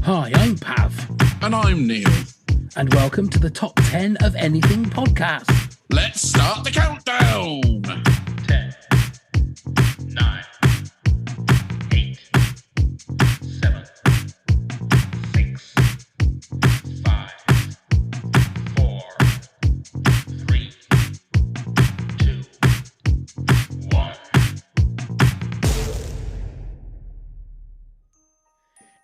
Hi, I'm Pav. And I'm Neil. And welcome to the Top 10 of Anything podcast. Let's start the countdown. 10, 9, 8, 7, 6, 5, 4, 3, 2, 1.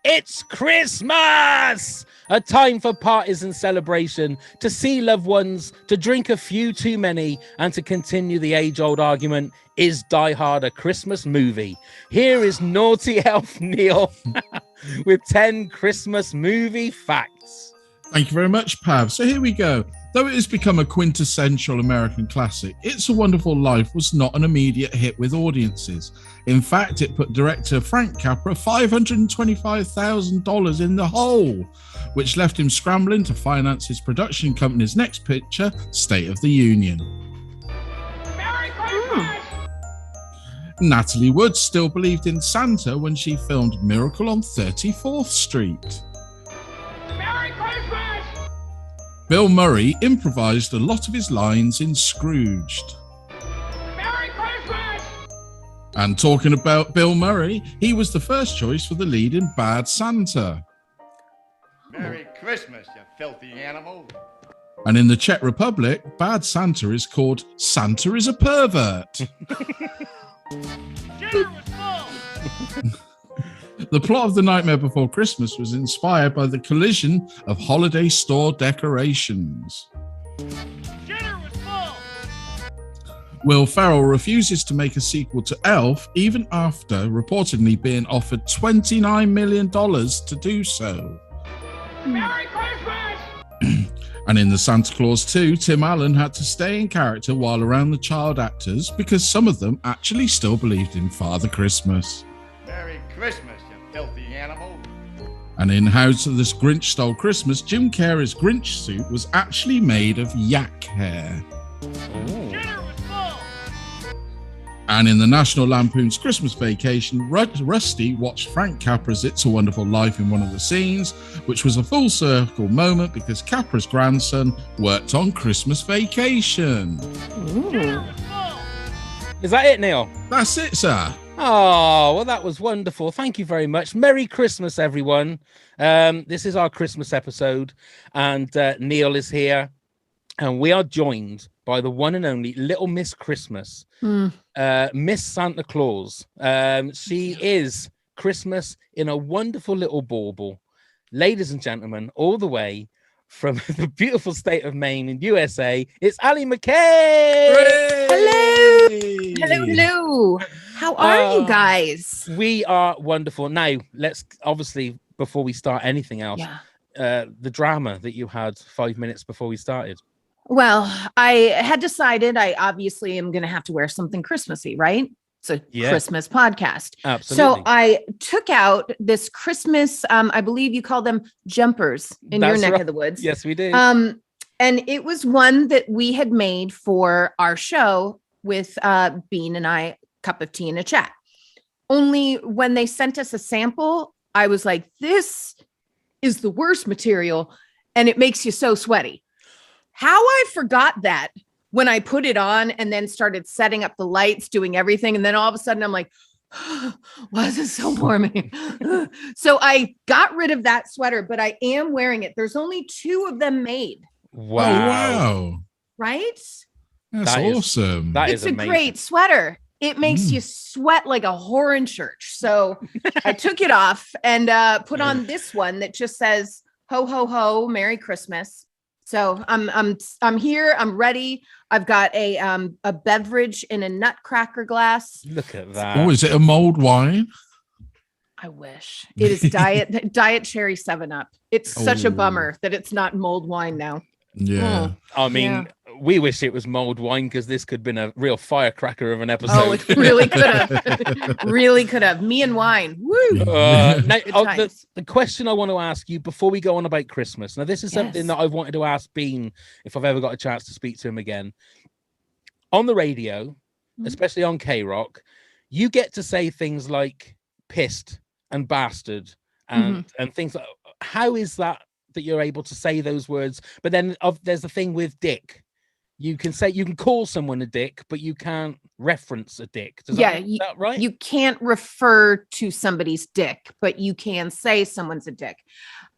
It's Christmas! A time for parties and celebration, to see loved ones, to drink a few too many, and to continue the age-old argument, is Die Hard a Christmas movie? Here is Naughty Elf Neil with 10 Christmas movie facts. Thank you very much, Pav. So here we go. Though it has become a quintessential American classic, It's a Wonderful Life was not an immediate hit with audiences. In fact, it put director Frank Capra $525,000 in the hole, which left him scrambling to finance his production company's next picture, State of the Union. Merry Christmas! Natalie Wood still believed in Santa when she filmed Miracle on 34th Street. Merry Christmas! Bill Murray improvised a lot of his lines in Scrooged. Merry Christmas! And talking about Bill Murray, he was the first choice for the lead in Bad Santa. Merry Christmas, you filthy animal. And in the Czech Republic, Bad Santa is called Santa is a Pervert. Dinner was full! The plot of The Nightmare Before Christmas was inspired by the collision of holiday store decorations. Dinner was full! Will Ferrell refuses to make a sequel to Elf, even after reportedly being offered $29 million to do so. Merry Christmas! And in the Santa Claus 2, Tim Allen had to stay in character while around the child actors because some of them actually still believed in Father Christmas. Merry Christmas, you filthy animal. And in How This Grinch Stole Christmas, Jim Carrey's Grinch suit was actually made of yak hair. Dinner was full! And in the National Lampoon's Christmas Vacation, Rusty watched Frank Capra's It's a Wonderful Life in one of the scenes, which was a full circle moment because Capra's grandson worked on Christmas Vacation. Dinner was full! Is that it, Neil? That's it, sir. Oh, well, that was wonderful. Thank you very much. Merry Christmas, everyone. This is our Christmas episode, and Neil is here, and we are joined by the one and only Little Miss Christmas, Miss Santa Claus. She is Christmas in a wonderful little bauble. Ladies and gentlemen, all the way from the beautiful state of Maine in USA, it's Allie MacKay. Hello. Hello. How are you guys? We are wonderful. Now, let's obviously, before we start anything else, the drama that you had 5 minutes before we started. Well, I had decided I obviously am going to have to wear something Christmassy, right? It's a Christmas podcast. Absolutely. So I took out this Christmas, I believe you call them jumpers in your neck of the woods. Yes, we do. And it was one that we had made for our show with Bean and I, cup of tea and a chat. Only when they sent us a sample, I was like, this is the worst material and it makes you so sweaty. How I forgot that when I put it on and then started setting up the lights, doing everything. And then all of a sudden I'm like, why is it so warm? So I got rid of that sweater, but I am wearing it. There's only 2 of them made. Wow. Oh, wow. Right? That's awesome. It's a great sweater. It makes you sweat like a whore in church. So I took it off and put on this one that just says, ho, ho, ho, Merry Christmas. So I'm here. I'm ready. I've got a beverage in a nutcracker glass. Look at that. Oh, is it a mulled wine? I wish. It is diet cherry 7-Up. It's such a bummer that it's not mulled wine now. Yeah. I mean, we wish it was mulled wine because this could have been a real firecracker of an episode. Oh, it really could have. Really could have. Me and wine. Woo. Now, the question I want to ask you before we go on about Christmas. Now, this is something that I've wanted to ask Bean if I've ever got a chance to speak to him again. On the radio, especially on K-Rock, you get to say things like pissed and bastard and things like how is that you're able to say those words? But then there's the thing with dick. You can call someone a dick, but you can't reference a dick. Is that right? You can't refer to somebody's dick, but you can say someone's a dick.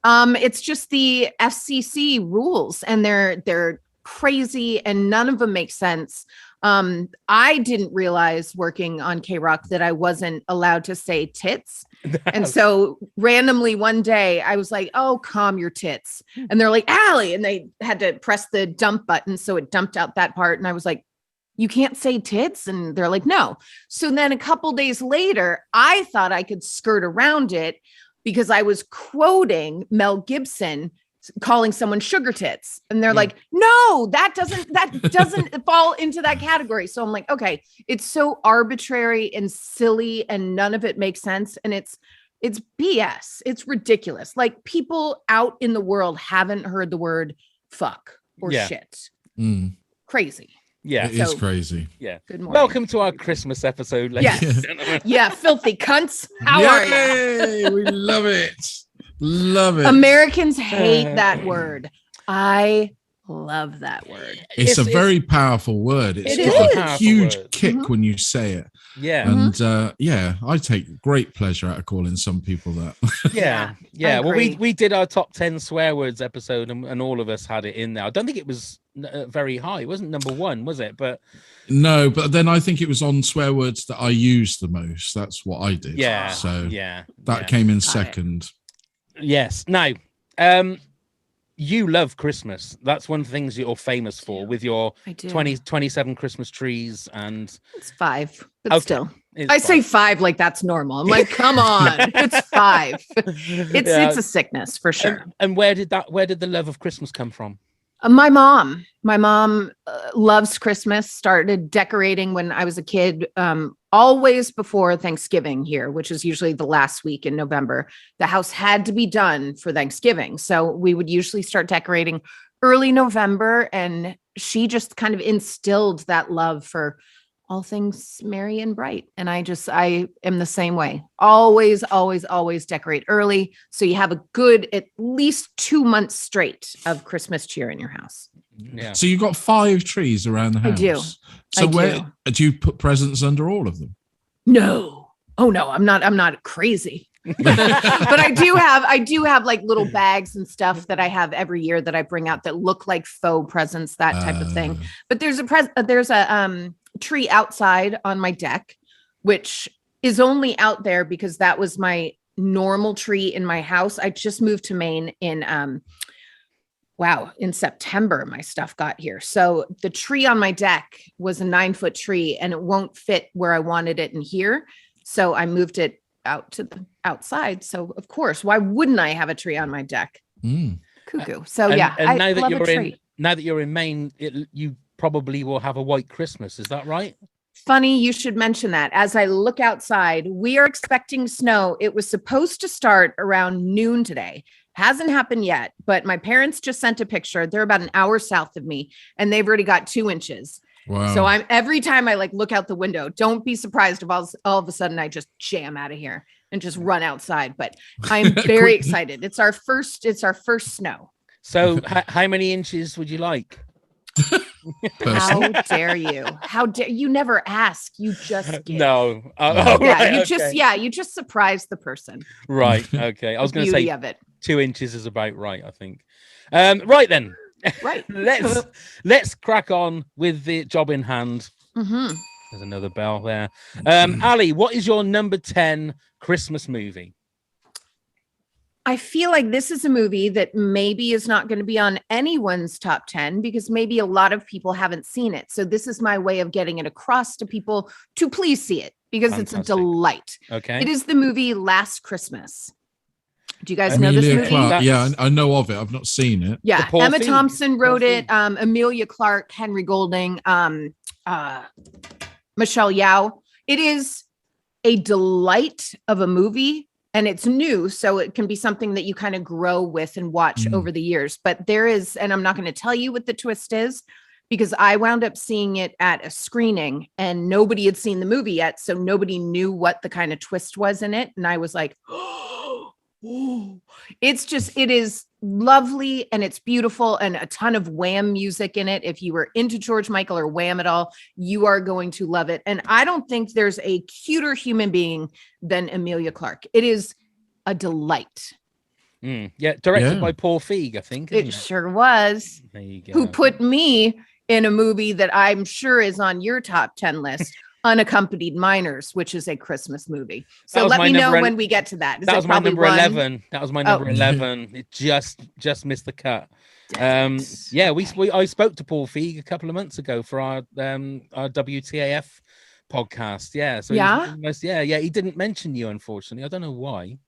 It's just the FCC rules, and they're crazy, and none of them make sense. I didn't realize working on K-Rock that I wasn't allowed to say tits. And so randomly one day I was like, oh, calm your tits. And they're like, Allie. And they had to press the dump button. So it dumped out that part. And I was like, you can't say tits. And they're like, no. So then a couple days later, I thought I could skirt around it because I was quoting Mel Gibson calling someone sugar tits, and they're like, no, that doesn't fall into that category. So I'm like, okay, it's so arbitrary and silly, and none of it makes sense, and it's BS. It's ridiculous. Like, people out in the world haven't heard the word fuck or shit. Crazy. Yeah, it is crazy. Yeah. Good morning. Welcome to our Christmas episode, ladies and gentlemen. Yeah, filthy cunts. How are you? We love it. Love it. Americans hate that word. I love that word. It's a very powerful word. It's got a huge kick when you say it. Yeah. And I take great pleasure out of calling some people that. Yeah. Well, we did our top 10 swear words episode, and all of us had it in there. I don't think it was very high. It wasn't number one, was it? But no, but then I think it was on swear words that I used the most. That's what I did. Yeah. So that came in second. Yes. Now, you love Christmas. That's one of the things you're famous for, with your 27 Christmas trees. And it's 5, but still. I say 5 like that's normal. I'm like, come on, it's 5. It's a sickness for sure. And where did the love of Christmas come from? My mom loves Christmas, started decorating when I was a kid, always before Thanksgiving here, which is usually the last week in November. The house had to be done for Thanksgiving. So we would usually start decorating early November. And she just kind of instilled that love for all things merry and bright. And I am the same way. Always, always, always decorate early. So you have a good, at least 2 months straight of Christmas cheer in your house. Yeah. So you've got 5 trees around the house. I do. So where do you put presents under all of them? No. Oh no, I'm not crazy. But I do have like little bags and stuff that I have every year that I bring out that look like faux presents, that type of thing. But there's a tree outside on my deck, which is only out there because that was my normal tree in my house. I just moved to Maine in September. My stuff got here. So the tree on my deck was a 9-foot tree, and it won't fit where I wanted it in here. So I moved it out to the outside. So of course, why wouldn't I have a tree on my deck? Cuckoo. So and I love a tree. Now that you're in Maine, you probably will have a white Christmas. Is that right? Funny you should mention that. As I look outside, we are expecting snow. It was supposed to start around noon today. Hasn't happened yet, but my parents just sent a picture. They're about an hour south of me, and they've already got 2 inches. Wow. So every time I look out the window, don't be surprised if all of a sudden I just jam out of here and just run outside. But I'm very excited. It's our first snow. So how many inches would you like? How dare you? How dare you? Never ask. You just give. No. You just surprise the person. Right. Okay. I was going to say of it. 2 inches is about right, I think. Right then. Right. let's crack on with the job in hand. Mm-hmm. There's another bell there. Allie, what is your number 10 Christmas movie? I feel like this is a movie that maybe is not going to be on anyone's top 10 because maybe a lot of people haven't seen it. So this is my way of getting it across to people to please see it because Fantastic. It's a delight. Okay. It is the movie Last Christmas. Do you guys know this movie? Clark. Yeah, I know of it. I've not seen it. Yeah, Emma Thompson wrote it. Emilia Clarke, Henry Golding, Michelle Yeoh. It is a delight of a movie. And it's new, so it can be something that you kind of grow with and watch over the years. But there is, and I'm not going to tell you what the twist is, because I wound up seeing it at a screening and nobody had seen the movie yet. So nobody knew what the kind of twist was in it. And I was like, oh, It is lovely and it's beautiful and a ton of Wham music in it. If you were into George Michael or Wham at all, you are going to love it. And I don't think there's a cuter human being than Emilia Clarke. It is a delight. Yeah, directed by Paul Feig, I think. It sure was. There you go. Who put me in a movie that I'm sure is on your top 10 list, Unaccompanied Minors, which is a Christmas movie. So let me know when we get to that. That was my number 11. That was my number 11. It just missed the cut. Yeah, I spoke to Paul Feig a couple of months ago for our WTAF podcast. Yeah. So he didn't mention you, unfortunately. I don't know why.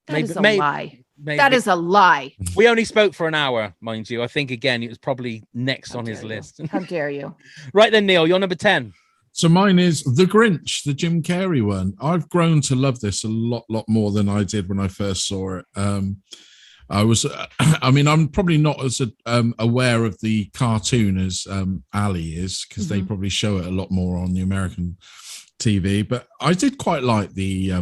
That is a lie. That is a lie. We only spoke for an hour, mind you. I think, again, it was probably next on his list. How dare you? Right then, Neil, you're number 10. So mine is The Grinch, the Jim Carrey one. I've grown to love this a lot more than I did when I first saw it. I'm probably not as aware of the cartoon as Allie is, because they probably show it a lot more on the American TV, but I did quite like the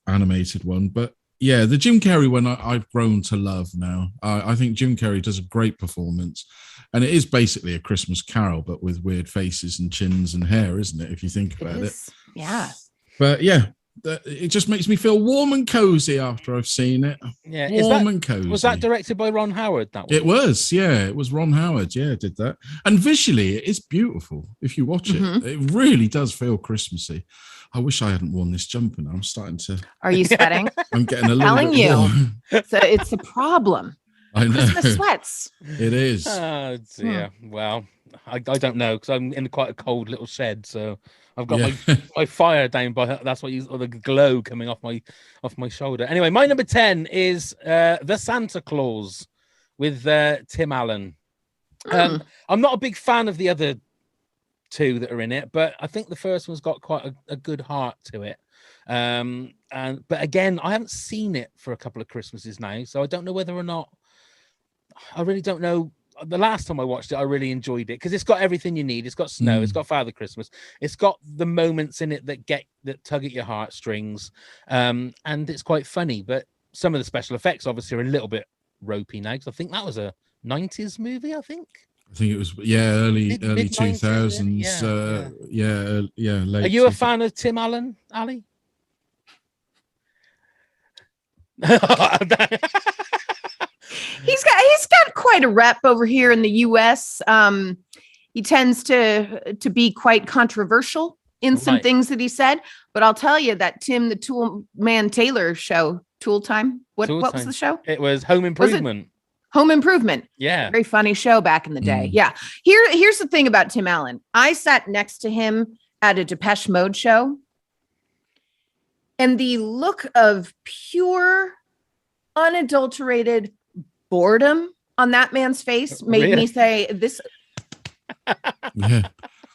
animated one. But yeah, the Jim Carrey one I've grown to love now. I think Jim Carrey does a great performance, and it is basically a Christmas Carol, but with weird faces and chins and hair, isn't it? If you think about it. Yeah. But yeah, it just makes me feel warm and cozy after I've seen it. Yeah, warm and cozy. Was that directed by Ron Howard? That one? It was. Yeah, it was Ron Howard. Yeah, did that. And visually, it is beautiful. If you watch it, it really does feel Christmassy. I wish I hadn't worn this jumper. Now I'm starting to. Are you sweating? I'm getting a little bit warm. So it's a problem. I know. Christmas sweats. It is. Oh dear. Well, I don't know, because I'm in quite a cold little shed, so I've got my fire down by. That's what or the glow coming off my shoulder. Anyway, my number 10 is The Santa Claus with Tim Allen. I'm not a big fan of the other two that are in it, but I think the first one's got quite a good heart to it. But again, I haven't seen it for a couple of Christmases now, so I don't know whether or not. I really don't know. The last time I watched it, I really enjoyed it because it's got everything you need. It's got snow. It's got Father Christmas. It's got the moments in it that tug at your heartstrings, and it's quite funny. But some of the special effects obviously are a little bit ropey now, because I think that was a 90s movie. I think it was early 2000s. Late. Are you a fan of Tim Allen, Allie? He's got quite a rep over here in the US. He tends to be quite controversial in some things that he said, but I'll tell you that Tim the Tool Man Taylor show, Tool Time. What was the show? It was Home Improvement. Home Improvement. Yeah. Very funny show back in the day. Yeah. Here's the thing about Tim Allen. I sat next to him at a Depeche Mode show, and the look of pure, unadulterated boredom on that man's face made me say this.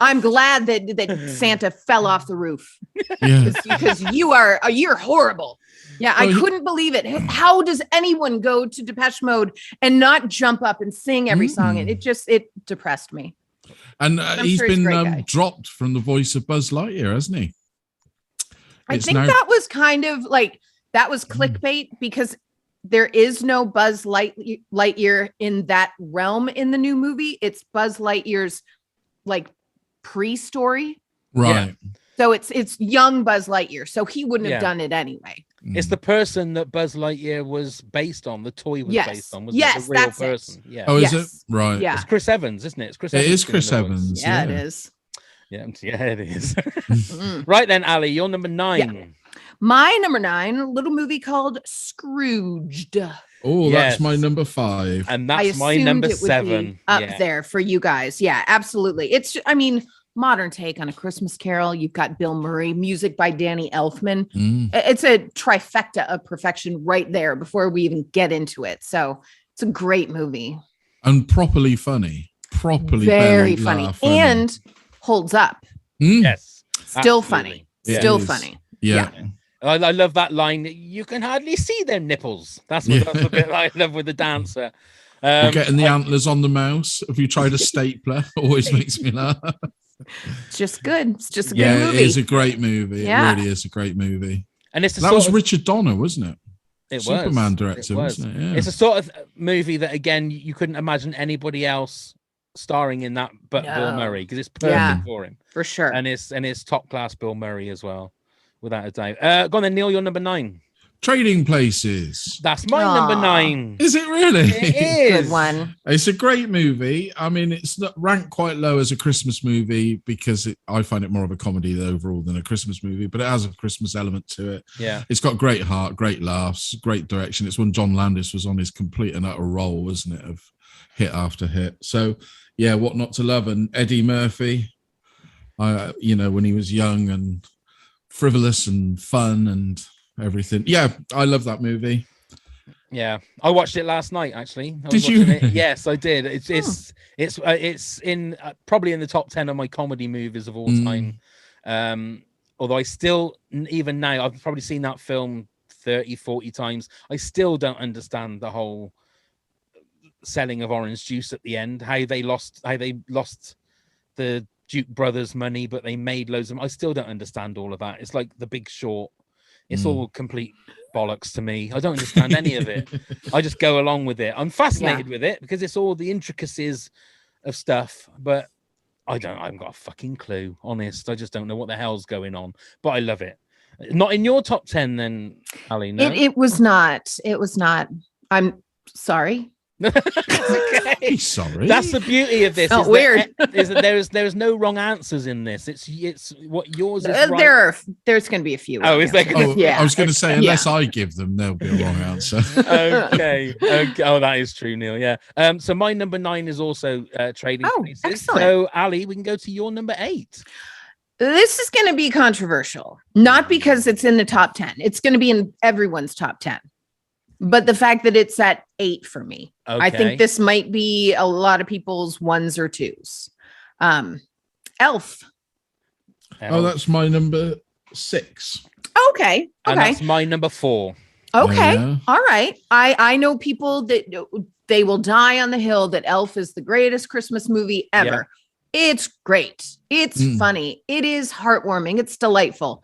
I'm glad that Santa fell off the roof because you're horrible. Yeah, I couldn't believe it. How does anyone go to Depeche Mode and not jump up and sing every song? And it depressed me. And he's been dropped from the voice of Buzz Lightyear, hasn't he? I think that was kind of like, that was clickbait, because there is no Buzz Lightyear in that realm in the new movie. It's Buzz Lightyear's like pre-story. Right. Yeah. So it's young Buzz Lightyear. So he wouldn't have done it anyway. It's the person that Buzz Lightyear was based on. The toy was based on. Wasn't it? The real person. Yeah. Oh, is it? Right. Yeah. It's Chris Evans, isn't it? It is Chris Evans. Yeah, it is. Yeah, it is. Right then, Allie, you're number 9. Yeah. My number 9, a little movie called Scrooged. Oh, that's my number 5. And that's my number 7. Up there for you guys. Yeah, absolutely. Modern take on A Christmas Carol. You've got Bill Murray, music by Danny Elfman. It's a trifecta of perfection right there before we even get into it. So it's a great movie. And properly funny. Very funny. And holds up. Yes. Still funny. Still funny. Yeah. I love that line. You can hardly see their nipples. That's the bit I love with the dancer. Getting the antlers on the mouse. Have you tried a stapler? Always makes me laugh. It's just good. It's just a good movie. It is a great movie. It really is a great movie. And it's That was Richard Donner, wasn't it? It Superman was. director, It was. wasn't it? Yeah. It's a sort of movie that, again, you couldn't imagine anybody else starring in that but Bill Murray, because it's perfect for him. For sure. And it's top class Bill Murray as well, without a doubt. Go on then, Neil, you're number 9. Trading Places. That's my number 9. Is it really? It is. Good one. It's a great movie. I mean, it's not ranked quite low as a Christmas movie because I find it more of a comedy overall than a Christmas movie, but it has a Christmas element to it. Yeah. It's got great heart, great laughs, great direction. It's when John Landis was on his complete and utter roll, wasn't it, of hit after hit. So, yeah, what not to love. And Eddie Murphy, when he was young and frivolous and fun and everything. Yeah, I love that movie. Yeah, I watched it last night. Actually, Did you? Yes, I did. It's in probably in the top 10 of my comedy movies of all time. Although I still, even now, I've probably seen that film 30, 40 times. I still don't understand the whole selling of orange juice at the end. How they lost the Duke brothers' money, but they made loads of. I still don't understand all of that. It's like The Big Short. It's all complete bollocks to me. I don't understand any of it. I just go along with it. I'm fascinated with it because it's all the intricacies of stuff, but I haven't got a fucking clue, honest. I just don't know what the hell's going on, but I love it. Not in your top 10 then, Ali, no? It was not. It was not. I'm sorry. Okay. Sorry. That's the beauty of this. Oh, weird. Is that there's no wrong answers in this. It's what yours is right. There's going to be a few. Oh, is there? I was going to say, unless I give them, there'll be a wrong answer. Okay. Oh, that is true, Neil. Yeah. So my number 9 is also Trading Places. Excellent. So Ali, we can go to your number 8. This is going to be controversial, not because it's in the top 10. It's going to be in everyone's top 10. But the fact that it's at 8 for me, okay. I think this might be a lot of people's 1s or 2s. Elf. Oh, that's my number 6. Okay. And that's my number 4. Okay. Yeah. All right. I know people that they will die on the hill that Elf is the greatest Christmas movie ever. Yeah. It's great. It's funny. It is heartwarming. It's delightful.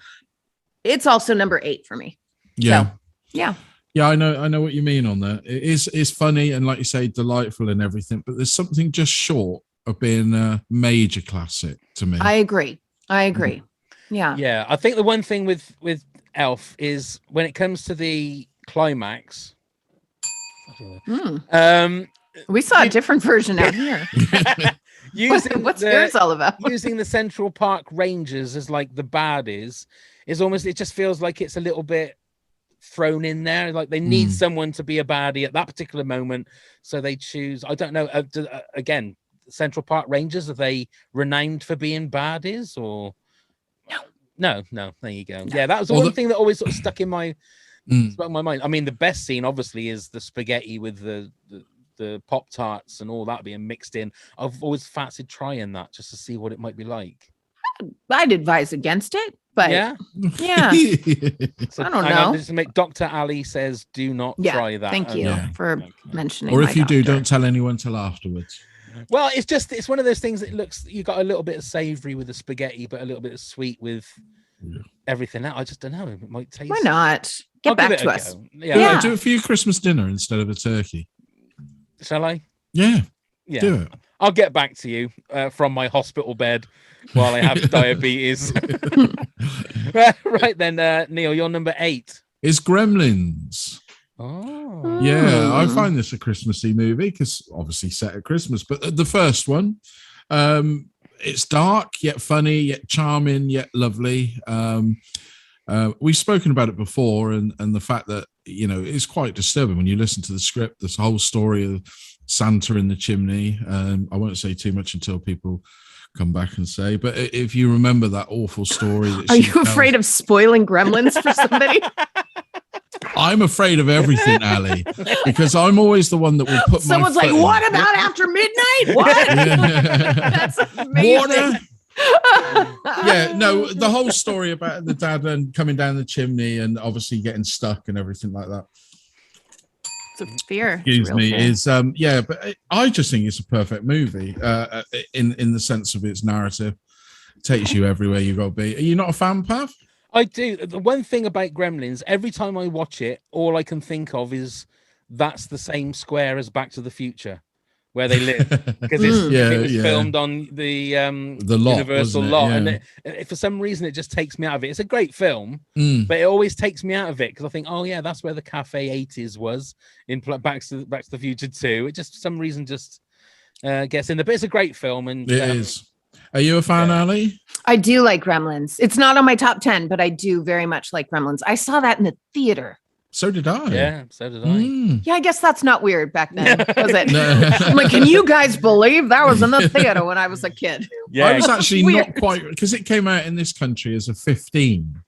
It's also number 8 for me. Yeah. So, yeah. Yeah, I know what you mean on that. It's funny and, like you say, delightful and everything, but there's something just short of being a major classic to me. I agree. Yeah. Yeah. I think the one thing with Elf is when it comes to the climax. We saw a different version out here. What's yours all about? Using the Central Park Rangers as like the bad is almost, it just feels like it's a little bit thrown in there, like they need someone to be a baddie at that particular moment, so they choose. I don't know. Again, Central Park Rangers, are they renowned for being baddies or no? There you go. No. Yeah, that was the one thing that always sort of stuck in my mind. I mean, the best scene obviously is the spaghetti with the Pop-Tarts and all that being mixed in. I've always fancied trying that just to see what it might be like. I'd advise against it, but yeah. So I don't know. Just make Dr. Ali says, do not try that. Thank you for mentioning. Or if you do, don't tell anyone till afterwards. Well, it's one of those things that looks, you got a little bit of savory with the spaghetti, but a little bit of sweet with everything else. I just don't know. It might taste. Why not? Get back to us. Yeah, do it for your Christmas dinner instead of a turkey. Shall I? Yeah. Do it. I'll get back to you from my hospital bed while I have diabetes. Right then, Neil, you're number 8. It's Gremlins. Oh. Yeah, I find this a Christmassy movie because obviously set at Christmas. But the first one, it's dark, yet funny, yet charming, yet lovely. We've spoken about it before, and the fact that, it's quite disturbing when you listen to the script, this whole story of Santa in the chimney. I won't say too much until people come back and say, but if you remember that awful story. Are you afraid of spoiling Gremlins for somebody? I'm afraid of everything, Ali, because I'm always the one that will put Someone's my like, what about after midnight? What? That's amazing. Water. Yeah, no, the whole story about the dad and coming down the chimney and obviously getting stuck and everything like that. It's a fear. Excuse me, fear. is but I just think it's a perfect movie in the sense of its narrative. It takes you everywhere you got to be. Are you not a fan, Pav? I do. The one thing about Gremlins, every time I watch it, all I can think of is that's the same square as Back to the Future, where they live, because it was filmed on the lot, Universal wasn't it? lot, Yeah. and for some reason it just takes me out of it. It's a great film, Mm. but it always takes me out of it because I think, oh yeah, that's where the Cafe 80s was in Back to the Future 2. It just for some reason just gets in there. But it's a great film, and It is. Are you a fan, Ali? I do like Gremlins. It's not on my top 10, but I do very much like Gremlins. I saw that in the theater. So did I. Yeah, so did I. Mm. Yeah, I guess that's not weird back then, was it? No. I'm like, can you guys believe that was in the theater when I was a kid? Yeah, I was actually Weird. not quite, because it came out in this country as a 15,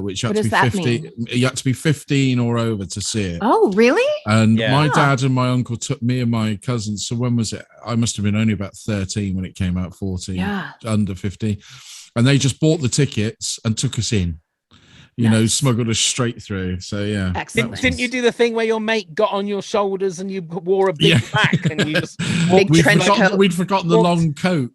which you had What to be does that 15. You had to be 15 or over to see it. Oh, really? And Yeah. my dad and my uncle took me and my cousins. So when was it? I must have been only about 13 when it came out, 14, Yeah. under 15. And they just bought the tickets and took us in, smuggled us straight through. So, yeah. Excellent. Didn't you do the thing where your mate got on your shoulders and you wore a big pack and you just Big We'd trench coat. forgotten the long coat.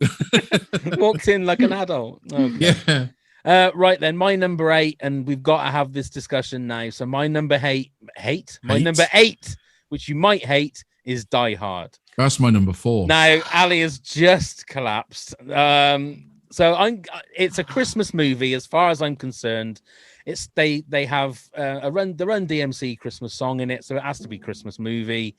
walked in like an adult? Okay. Yeah. Right then, my number 8, and we've got to have this discussion now. So my number number 8, which you might hate, is Die Hard. That's my number 4. Now, Ali has just collapsed. It's a Christmas movie as far as I'm concerned. It's they have the Run DMC Christmas song in it, so it has to be Christmas movie.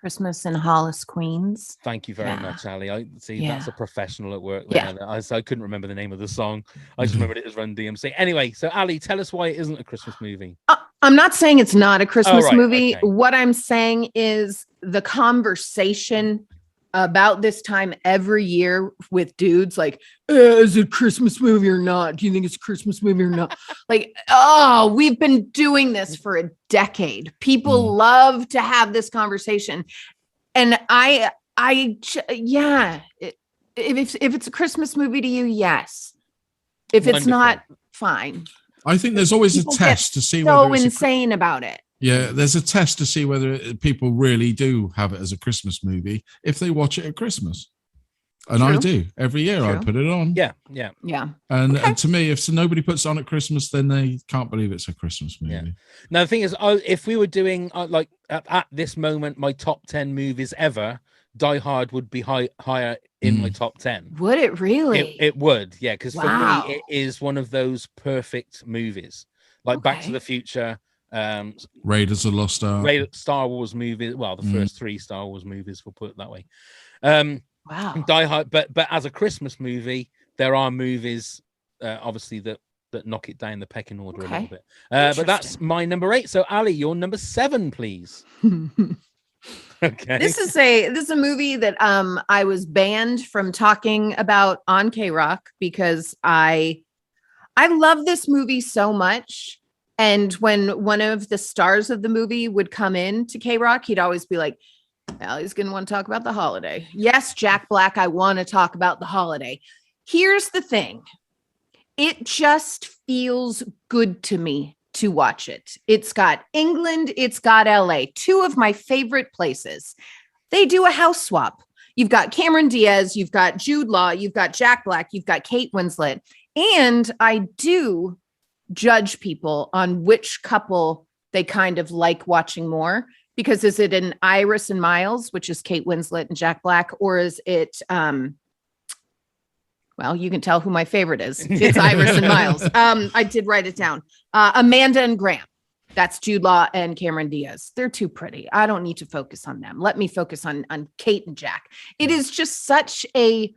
Christmas in Hollis, Queens. Thank you very Yeah. much, Ali. I see Yeah. that's a professional at work Yeah. there. I couldn't remember the name of the song. I just remembered it as Run DMC. Anyway, so Ali, tell us why it isn't a Christmas movie. I'm not saying it's not a Christmas right, movie. okay. What I'm saying is the conversation about this time every year with dudes like, is it a Christmas movie or not? Do you think it's a Christmas movie or not? Like, oh, we've been doing this for a decade. People love to have this conversation. And if it's a Christmas movie to you, yes. If it's Wonderful. not, fine. I think there's always People a test to see So whether it's insane about it. there's a test to see whether people really do have it as a Christmas movie if they watch it at Christmas. And I True. do. Every year I True. put it on. Yeah. Yeah. And to me, if nobody puts it on at Christmas, then they can't believe it's a Christmas movie. Yeah. Now, the thing is, if we were doing at this moment, my top 10 movies ever, Die Hard would be higher in my top 10. Would it really? It would, yeah, because Wow. for me, it is one of those perfect movies, like Back to Okay. the Future, Raiders of the Lost Ark. Star Wars movies. Well, the first 3 Star Wars movies, we'll put it that way. Wow. Die Hard, but as a Christmas movie, there are movies, obviously that knock it down the pecking order a Okay. little bit. But that's Interesting. my number 8. So Ali, your number 7, please. Okay. This is a movie that I was banned from talking about on K-Rock because I love this movie so much. And when one of the stars of the movie would come in to K-Rock, he'd always be like, Allie's going to want to talk about The Holiday. Yes, Jack Black, I want to talk about The Holiday. Here's the thing. It just feels good to me to watch it. It's got England, it's got LA, 2 of my favorite places. They do a house swap. You've got Cameron Diaz, you've got Jude Law, you've got Jack Black, you've got Kate Winslet. And I do judge people on which couple they kind of like watching more. Because is it an Iris and Miles, which is Kate Winslet and Jack Black, or is it well, you can tell who my favorite is. It's Iris and Miles. I did write it down. Amanda and Graham. That's Jude Law and Cameron Diaz. They're too pretty. I don't need to focus on them. Let me focus on Kate and Jack. It is just such a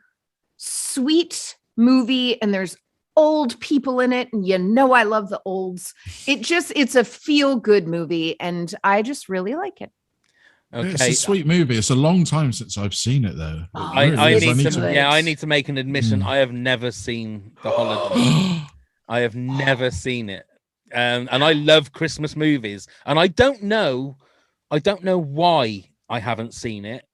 sweet movie, and there's old people in it, and I love the olds. It's a feel-good movie, and I just really like it. Okay. It's a sweet movie. It's a long time since I've seen it, though. It Oh, really I is. need to make an admission. I have never seen The Holiday. I have never seen it. And I love Christmas movies. And I don't know why I haven't seen it,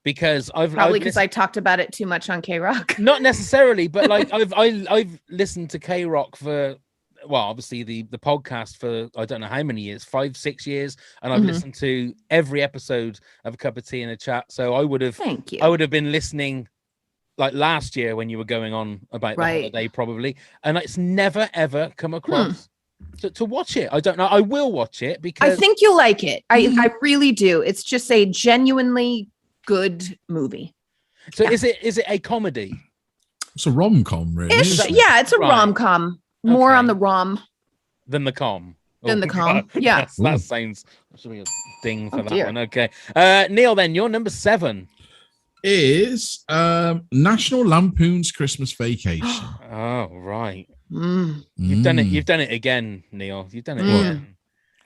because Probably because I talked about it too much on K-Rock. not necessarily, but like I've listened to K-Rock for, well, obviously the podcast for I don't know how many years, 5-6 years, and I've listened to every episode of A Cup of Tea and a Chat. So I would have Thank you. I would have been listening like last year when you were going on about the Right. holiday, probably, and it's never ever come across to watch it. I don't know. I will watch it I because think you'll like it. I really do. It's just a genuinely good movie. so is it a comedy? It's a rom-com, really. Ish. isn't it? Yeah, it's a Right. rom-com. More Okay. on the rom. Than the com. Than the com, yeah. That Ooh. sounds something a ding for Oh, that dear. one. Okay. Neil, then you're number 7. Is National Lampoon's Christmas Vacation. Oh, right. Mm. You've done it. Mm. You've done it again, Neil. You've done it Mm. again.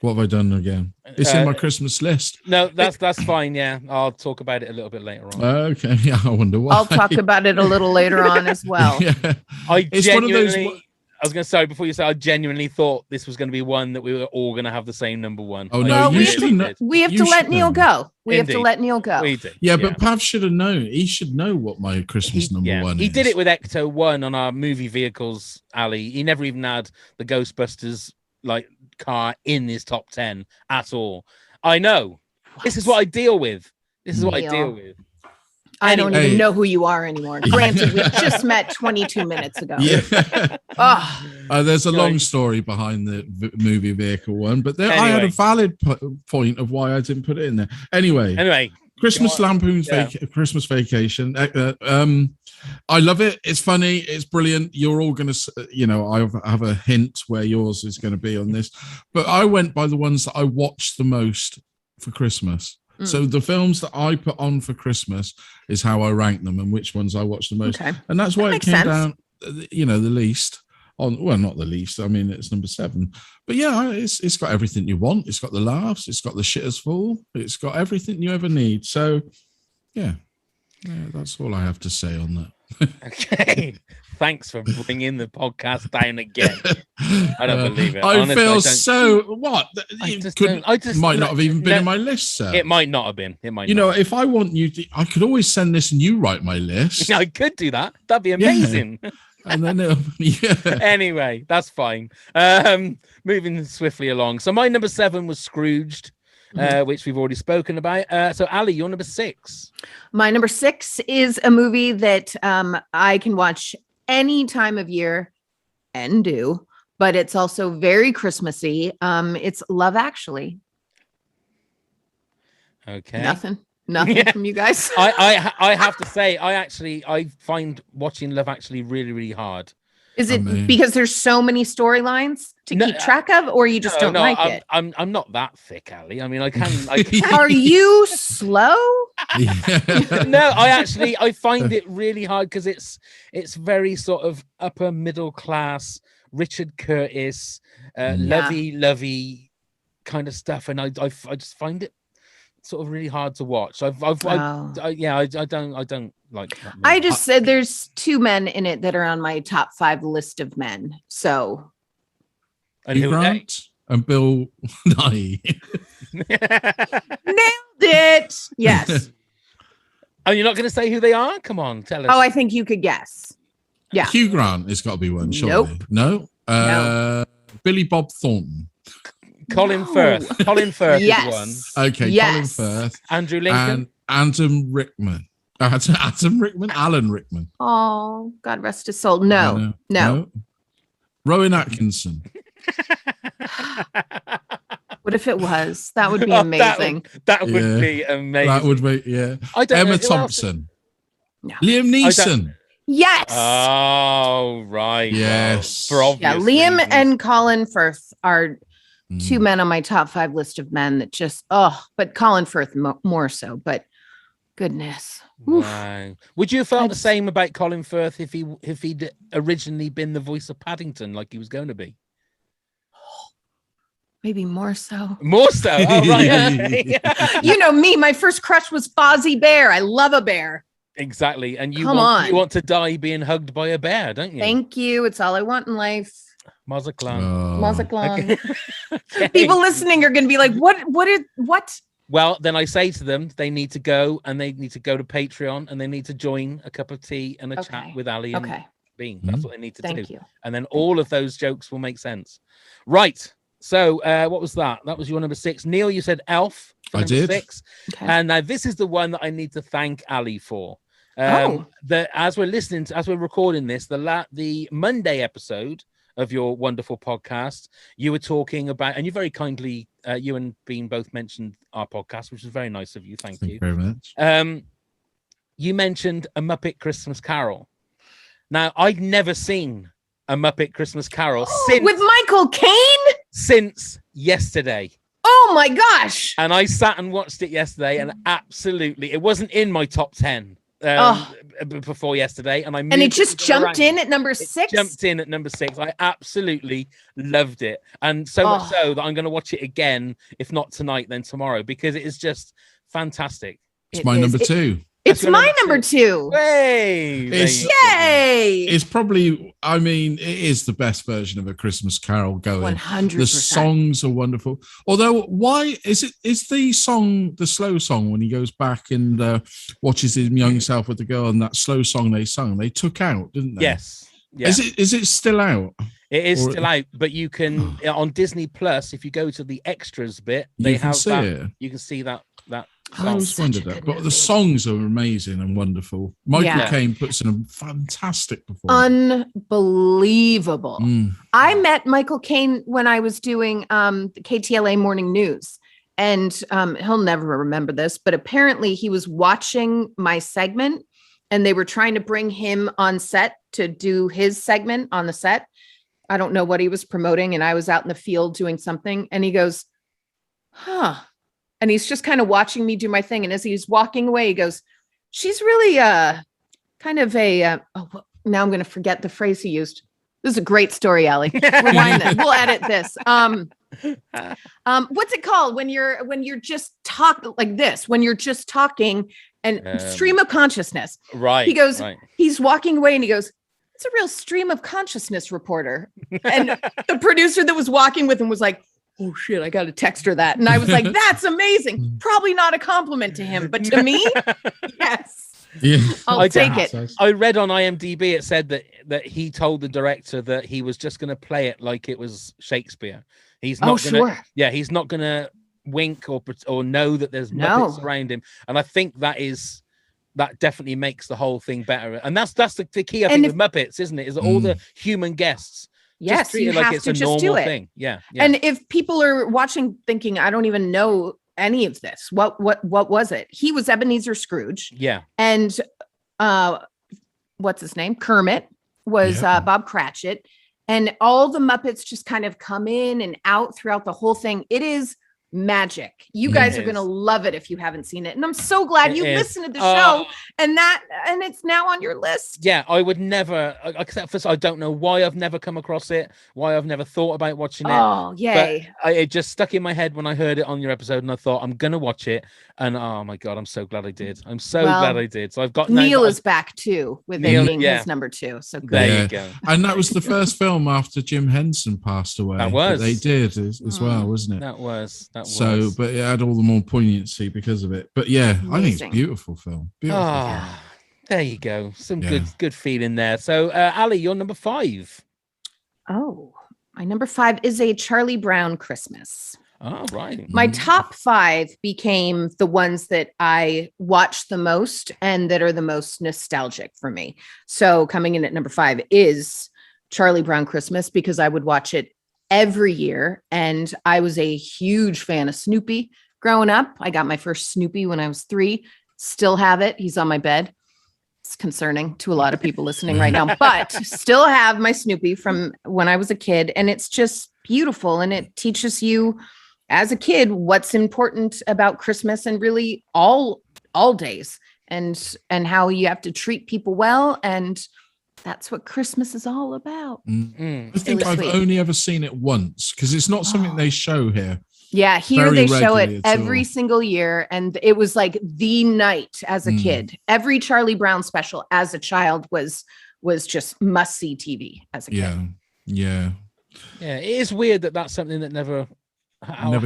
What have I done again? It's in my Christmas list. No, that's fine. Yeah, I'll talk about it a little bit later on. Okay, yeah, I wonder why. I'll talk about it a little later on as well. Yeah. I It's one of those. genuinely. I was going to say before you say, I genuinely thought this was going to be one that we were all going to have the same number one. Oh, I no, Well, you we should have have known. We have You to let should Neil know. go. We have to Indeed. let Neil go. We did. Yeah, but Pav should have known. He should know what my Christmas number one is. He did it with Ecto 1 on our movie vehicles, Ali. He never even had the Ghostbusters like car in his top 10 at all. I know. This is what I deal with. This is what I Neil. deal with. I don't Hey. even know who you are anymore. Granted, we just met 22 minutes ago. Yeah. Oh, There's a Go long on. story behind the movie vehicle one, but there, I had a Anyway. valid point of why I didn't put it in there. Anyway, go Christmas on. Lampoon's Yeah. Christmas Vacation. I love it. It's funny. It's brilliant. You're all going to, I have a hint where yours is going to be on this, but I went by the ones that I watched the most for Christmas. So the films that I put on for Christmas is how I rank them and which ones I watch the most. okay. And that's why That it makes came sense. down, the least on. Well, not the least. I mean, it's number 7. But yeah, it's got everything you want. It's got the laughs. It's got the shitters full. It's got everything you ever need. So yeah, that's all I have to say on that. Okay. Thanks for bringing the podcast down again. I don't believe it. I Honestly, feel I don't- so. What? I It just could- don't- I just might not have even been no, in my list, sir. It might not have been. It might. You not. know, if I want you to, I could always send this and you write my list. I could do that. That'd be amazing. And then, yeah. Anyway, that's fine. Moving swiftly along. So my number 7 was Scrooged, which we've already spoken about. So Ali, you're number 6. My number 6 is a movie that I can watch any time of year and do, but it's also very Christmassy. It's Love Actually. Okay. Nothing Yeah. from you guys. I have to say, I find watching Love Actually really, really hard. Is it Amazing. because there's so many storylines to No, keep track of, or you just don't like it? I'm not that thick, Ali. I mean, I can. Are you slow? No, I find it really hard because it's very sort of upper middle class, Richard Curtis, lovey kind of stuff, and I just find it sort of really hard to watch. I don't like that movie. I just said there's 2 men in it that are on my top 5 list of men. So And Hugh who are they? Grant and Bill Nye. nailed it. Yes. Oh, you're not going to say who they are? Come on, tell us. Oh, I think you could guess. Yeah. Hugh Grant has got to be one, surely. Nope. No? Billy Bob Thornton. Colin No. Firth. Colin Firth is one. Yes. Okay, Yes. Colin Firth. Andrew Lincoln. And Adam Rickman. Adam Rickman? Alan Rickman. Oh, God rest his soul. No. Rowan Atkinson. What if it was? That would be Oh, amazing. That would Yeah. be amazing. That would be, yeah. I don't know Emma who else- Thompson. No. Liam Neeson. Yes. Oh, right. Yes. Well, for Yeah. obvious Liam reasons. and Colin Firth are Mm. 2 men on my top 5 list of men that just, but Colin Firth more so. But goodness. Oof. Wow. Would you have felt I the just- same about Colin Firth if he'd originally been the voice of Paddington like he was going to be? Maybe more so. More so. Oh, right. You know me, my first crush was Fozzie Bear. I love a bear. Exactly. And you Come want, on. you want to die being hugged by a bear, don't you? Thank you. It's all I want in life. Mazaklan. Oh. Mazaklan. Okay. People listening are going to be like, what? Well, then I say to them, they need to go and they need to go to Patreon and they need to join a cup of tea and a chat Okay. with Ali and Okay. Bean. That's what they need to do. Thank you. And then all of those jokes will make sense. Right. So what was that? That was your number 6. Neil, you said Elf. For I number did. 6. Okay. And now this is the one that I need to thank Ali for. That as we're recording this, the Monday episode of your wonderful podcast, you were talking about, and you very kindly, you and Bean both mentioned our podcast, which is very nice of you. Thank you very much. You mentioned A Muppet Christmas Carol. Now, I'd never seen A Muppet Christmas Carol with Michael Caine since yesterday. Oh my gosh! And I sat and watched it yesterday, and absolutely, it wasn't in my top 10 before yesterday, and it just jumped in at number 6. Jumped in at number 6. I absolutely loved it, and so much so that I'm going to watch it again, if not tonight, then tomorrow, because it is just fantastic. It's my number 2. It's my number 2. Hey, yay! It's probably, I mean, it is the best version of A Christmas Carol going. 100%. The songs are wonderful. Although, why is the song, the slow song, when he goes back and watches his young self with the girl, and that slow song they took out, didn't they? Yes. Yeah. Is it still out? It is still out, but you can on Disney Plus, if you go to the extras bit, they have that. You can see that. I always wondered that, but the songs are amazing and wonderful. Michael Caine puts in a fantastic performance. Unbelievable. I met Michael Caine when I was doing the KTLA Morning News, and he'll never remember this, but apparently he was watching my segment, and they were trying to bring him on set to do his segment on the set. I don't know what he was promoting, and I was out in the field doing something, and he goes, and he's just kind of watching me do my thing. And as he's walking away, he goes, she's really kind of a, now I'm going to forget the phrase he used. This is a great story, Allie. Rewind that. We'll edit this. What's it called when you're just talking like this, when you're just talking and stream of consciousness. Right. He goes, he's walking away and he goes, it's a real stream of consciousness reporter. And the producer that was walking with him was like, oh shit, I got to text her that. And I was like, that's amazing. Probably not a compliment to him, but to me, yes. Yeah. I'll take it. I read on IMDb, it said that he told the director that he was just going to play it like it was Shakespeare. He's not he's not going to wink or know that there's Muppets around him. And I think that definitely makes the whole thing better. And that's the key, I think, with Muppets, isn't it? Is that all the human guests yes, treat it like it's a normal thing. Yeah. And if people are watching thinking, I don't even know any of this, what was it? He was Ebenezer Scrooge. Yeah. And what's his name? Kermit was Bob Cratchit. And all the Muppets just kind of come in and out throughout the whole thing. It is magic. You guys are going to love it if you haven't seen it. And I'm so glad you listened to the show and it's now on your list. Yeah, I would never, except for I don't know why I've never come across it, why I've never thought about watching it. Oh, yay. But it just stuck in my head when I heard it on your episode and I thought, I'm going to watch it. And oh my God, I'm so glad I did. I'm so glad I did. So I've got Neil is back too with Neil being his number 2. So good. There you go. And that was the first film after Jim Henson passed away. That was. That they did as well, wasn't it? That was. So, but it had all the more poignancy because of it. But yeah, I think it's a beautiful film. Beautiful film. There you go. Some good feeling there. So, Allie, you're number 5. Oh, my number 5 is A Charlie Brown Christmas. Oh, right. My top 5 became the ones that I watched the most and that are the most nostalgic for me. So coming in at number 5 is Charlie Brown Christmas, because I would watch it every year. And I was a huge fan of Snoopy growing up. I got my first Snoopy when I was 3. Still have it. He's on my bed. It's concerning to a lot of people listening right now, but still have my Snoopy from when I was a kid. And it's just beautiful. And it teaches you as a kid what's important about Christmas and really all days, and how you have to treat people well. And that's what Christmas is all about. I think I've only ever seen it once, because it's not something they show here. Yeah, here they show it every single year. And it was like the night as a kid. Every Charlie Brown special as a child was just must-see TV as a kid. Yeah. It is weird that that's something that never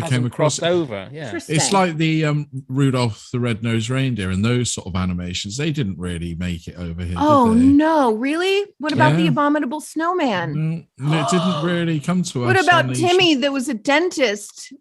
came across over. Yeah, it's like the Rudolph the Red-Nosed Reindeer and those sort of animations. They didn't really make it over here. Oh no, really? What about the Abominable Snowman? It didn't really come to us. What about Timmy that was a dentist?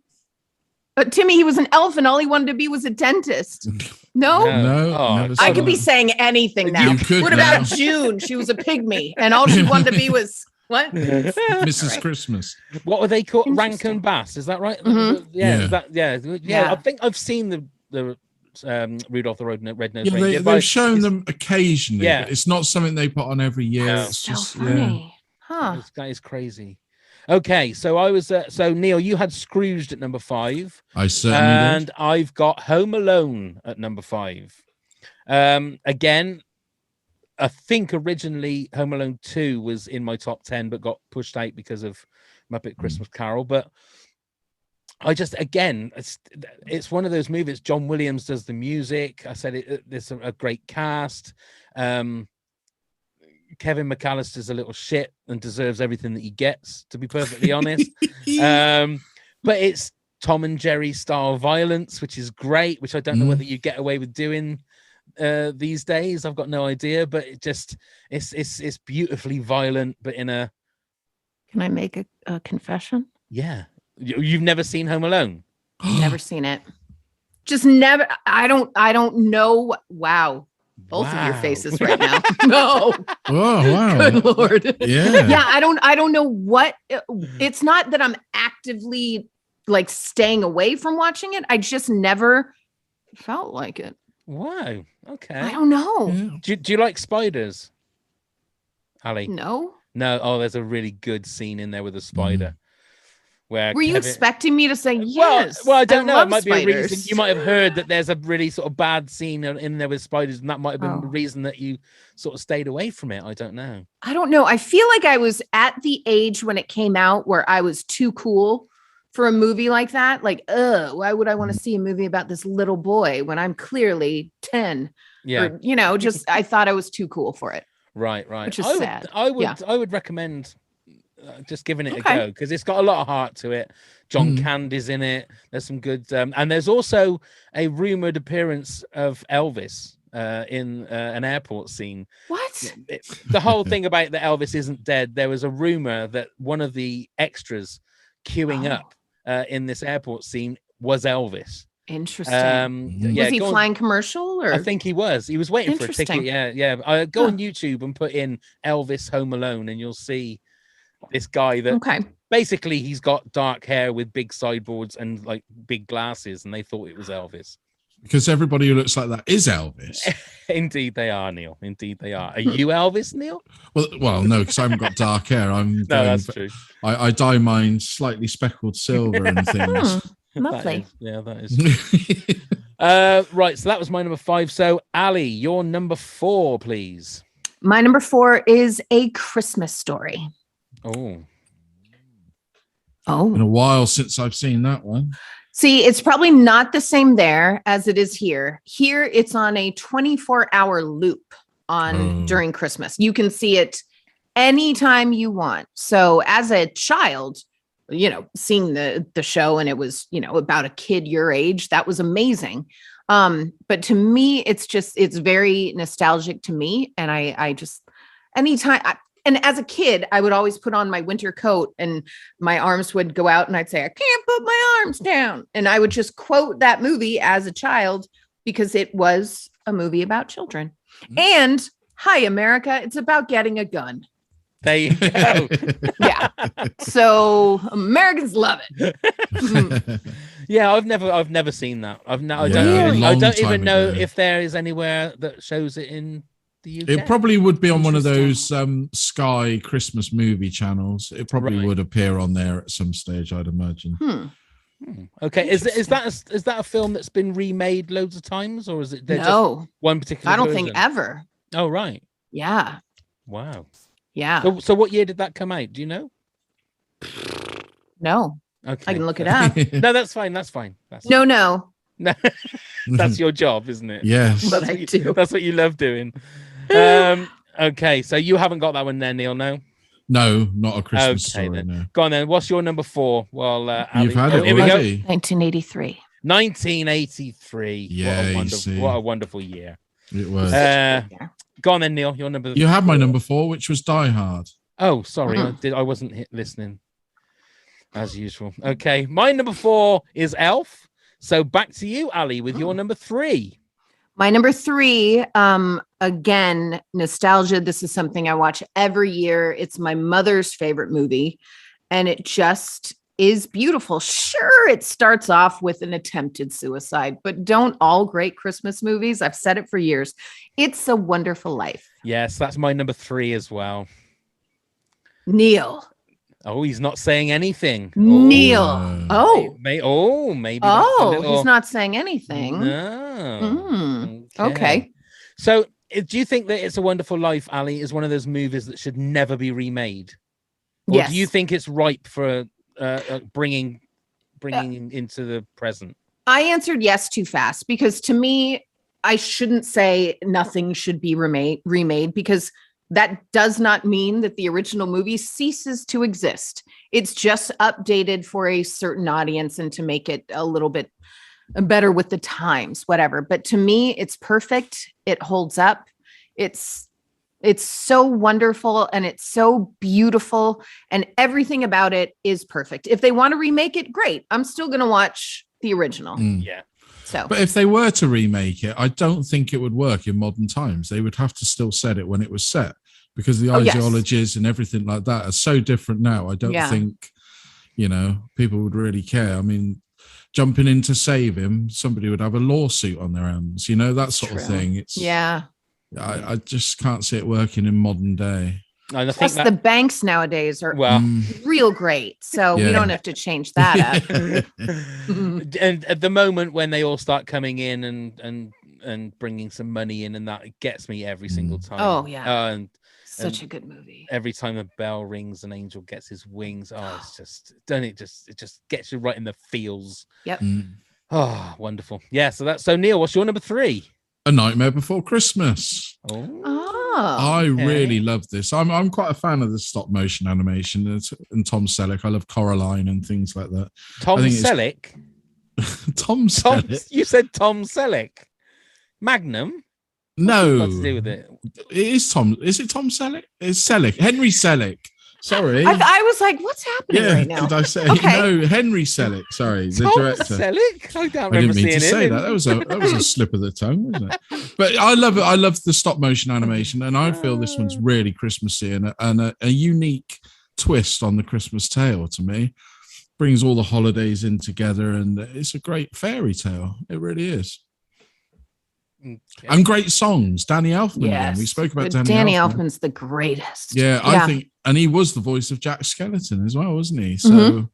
Timmy, he was an elf and all he wanted to be was a dentist. No. No, Oh, never I seen could be it. saying anything now. You could What about now. June? She was a pygmy, and all she wanted to be was what? Mrs. Right. Christmas. What were they called? Interesting. Rankin Bass, is that right? Mhm. Yeah, Yeah. is that, yeah. Yeah. I think I've seen the Rudolph the Red-Nosed Yeah, Reindeer. they've shown them occasionally, Yeah. but it's not something they put on every year. No. It's So just funny, huh? That is crazy. Okay, so I was so Neil, you had Scrooged at number 5, I certainly and did. I've got Home Alone at number 5. Again, I think originally Home Alone 2 was in my top 10, but got pushed out because of Muppet Christmas Carol. But I just, again, it's one of those movies. John Williams does the music. I said there's a great cast. Kevin McAllister's a little shit and deserves everything that he gets, to be perfectly honest. But it's Tom and Jerry style violence, which is great, which I don't know whether you get away with doing these days. I've got no idea, but it's beautifully violent, but in a... Can I make a confession? Yeah. You've never seen Home Alone? Never seen it. Just never. I don't know. Wow. Both of your Wow. faces right now. No. Oh wow. Good Lord. Yeah. Yeah. I don't know what. It's not that I'm actively like staying away from watching it. I just never felt like it. Wow. Okay. I don't know. Yeah. Do you like spiders, Allie? No. No. Oh, there's a really good scene in there with a spider. Where Were you Kevin- expecting me to say yes? Well, I don't know. It love might be a spiders. reason. You might have heard that there's a really sort of bad scene in there with spiders, and that might have been Oh. the reason that you sort of stayed away from it. I don't know. I don't know. I feel like I was at the age when it came out where I was too cool for a movie like that. Like, why would I want to see a movie about this little boy when I'm clearly 10? Yeah. Or, just I thought I was too cool for it. Right. Which is sad. I would. Yeah. I would recommend just giving it a Okay. go because it's got a lot of heart to it. John Candy's in it. There's some good, and there's also a rumored appearance of Elvis in an airport scene. What? The whole thing about that Elvis isn't dead. There was a rumor that one of the extras queuing up in this airport scene was Elvis. Interesting. Yeah, Was he go on- flying commercial or? I think he was. He was waiting for a ticket. Interesting. Yeah. Go on YouTube and put in Elvis Home Alone, and you'll see this guy that Okay. basically he's got dark hair with big sideboards and like big glasses, and they thought it was Elvis. Because everybody who looks like that is Elvis. Indeed they are, Neil. Indeed they are. Are you Elvis, Neil? Well, no, because I haven't got dark hair. No, that's true. I dye mine slightly speckled silver and things. Lovely. That is. Right, so that was my number 5. So Ali, your number 4, please. My number 4 is A Christmas Story. Oh. Oh. Been a while since I've seen that one. See, it's probably not the same there as it is here. Here, it's on a 24-hour loop during Christmas. You can see it anytime you want. So as a child, seeing the show, and it was, about a kid your age, that was amazing. But to me, it's very nostalgic to me. And I just, anytime, and as a kid, I would always put on my winter coat and my arms would go out and I'd say, I can't put my arms down. And I would just quote that movie as a child because it was a movie about children. And hi, America, it's about getting a gun. There you go. Yeah. So Americans love it. Yeah, I've never seen that. I a don't long even time know ago. if there is anywhere that shows it in the UK. It probably would be on one of those Interesting. Sky Christmas movie channels. It probably would appear on there at some stage, I'd imagine. Okay, is that a film that's been remade loads of times, or is it just No, one particular? I don't think version? ever. Oh right, Yeah. wow. Yeah. So what year did that come out? Do you know? No, Okay, I can look it up. No, that's fine. That's fine. No. No, that's your job, isn't it? Yes. But I do. That's what you love doing. Okay, so you haven't got that one there, Neil. No. No, not a Christmas Okay, story. then. No. Go on then. What's your number 4? Well, You've had it here we go. already. 1983. 1983. Yeah, you see. What a wonderful year. It was. Go on then, Neil. Your number. You had my number 4, which was Die Hard. Oh, sorry. I wasn't listening as usual. Okay. My number 4 is Elf. So back to you, Ali, with your number 3. My number 3, again, nostalgia. This is something I watch every year. It's my mother's favorite movie, and it just is beautiful. Sure, it starts off with an attempted suicide, but don't all great Christmas movies? I've said it for years. It's a Wonderful Life. Yes, that's my number 3 as well. Neil. Oh, he's not saying anything. Neil. Oh. Maybe. He's not saying anything. No. Okay. So, do you think that It's a Wonderful Life, Allie, is one of those movies that should never be remade? Or Yes. do you think it's ripe for bringing into the present? I answered yes too fast, because to me, I shouldn't say nothing should be remade, because that does not mean that the original movie ceases to exist. It's just updated for a certain audience and to make it a little bit better with the times, whatever. But to me, it's perfect. It holds up. It's so wonderful and it's so beautiful, and everything about it is perfect. If they want to remake it, great. I'm still going to watch the original. Yeah. So, But if they were to remake it, I don't think it would work in modern times. They would have to still set it when it was set, because the ideologies and everything like that are so different now. I don't think, people would really care. I mean, jumping in to save him, somebody would have a lawsuit on their hands, that sort of thing. I just can't see it working in modern day. And I plus think the banks nowadays are real great. So we don't have to change that up. and at the moment when they all start coming in and bringing some money in, and that, it gets me every single time. Oh yeah. And such a good movie. Every time a bell rings, an angel gets his wings. Oh, it's just, it just gets you right in the feels. Yep. Oh, wonderful. Yeah. So Neil, what's your number 3? A Nightmare Before Christmas. I really love this. I'm quite a fan of the stop motion animation and Tom Selleck. I love Coraline and things like that. Tom Selleck? Tom Selleck. You said Tom Selleck. Magnum? No. What's to do with it? It is Tom. Is it Tom Selleck? It's Selleck. Henry Selleck. Sorry. I was like, what's happening right now? Did I say no? Henry Selleck. Sorry, the Tom director. Selleck? I don't remember didn't mean to seeing say him. that. That was a slip of the tongue, wasn't it? But I love it. I love the stop motion animation, and I feel this one's really Christmassy and a unique twist on the Christmas tale to me. Brings all the holidays in together, and it's a great fairy tale. It really is. Okay. And great songs. Danny Elfman. Yes. We spoke about Danny Elfman's the greatest. Yeah, I think, and he was the voice of Jack Skellington as well, wasn't he? So,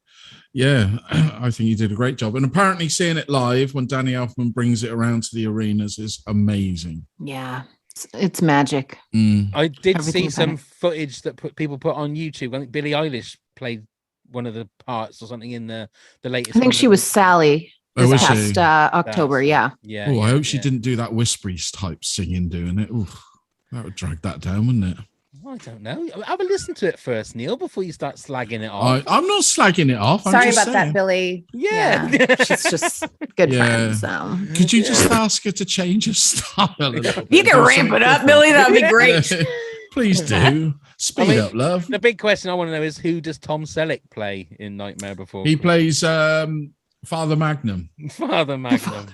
yeah, I think he did a great job. And apparently, seeing it live when Danny Elfman brings it around to the arenas is amazing. Yeah, it's magic. I did see some footage that people put on YouTube. I think Billie Eilish played one of the parts or something in the latest. I think she was Sally. This past October, yeah. Oh, I hope she didn't do that whispery type singing doing it. Ooh, that would drag that down, wouldn't it? Well, I don't know. Have a listen to it first, Neil, before you start slagging it off. I'm not slagging it off. Sorry about that, Billy. Yeah. She's just good friends. So. Could you just ask her to change her style a little bit? You can ramp it up, Billy. That'd be great. Please do. Speed up, love. The big question I want to know is, who does Tom Selleck play in Nightmare Before? He plays Father Magnum. Father Magnum.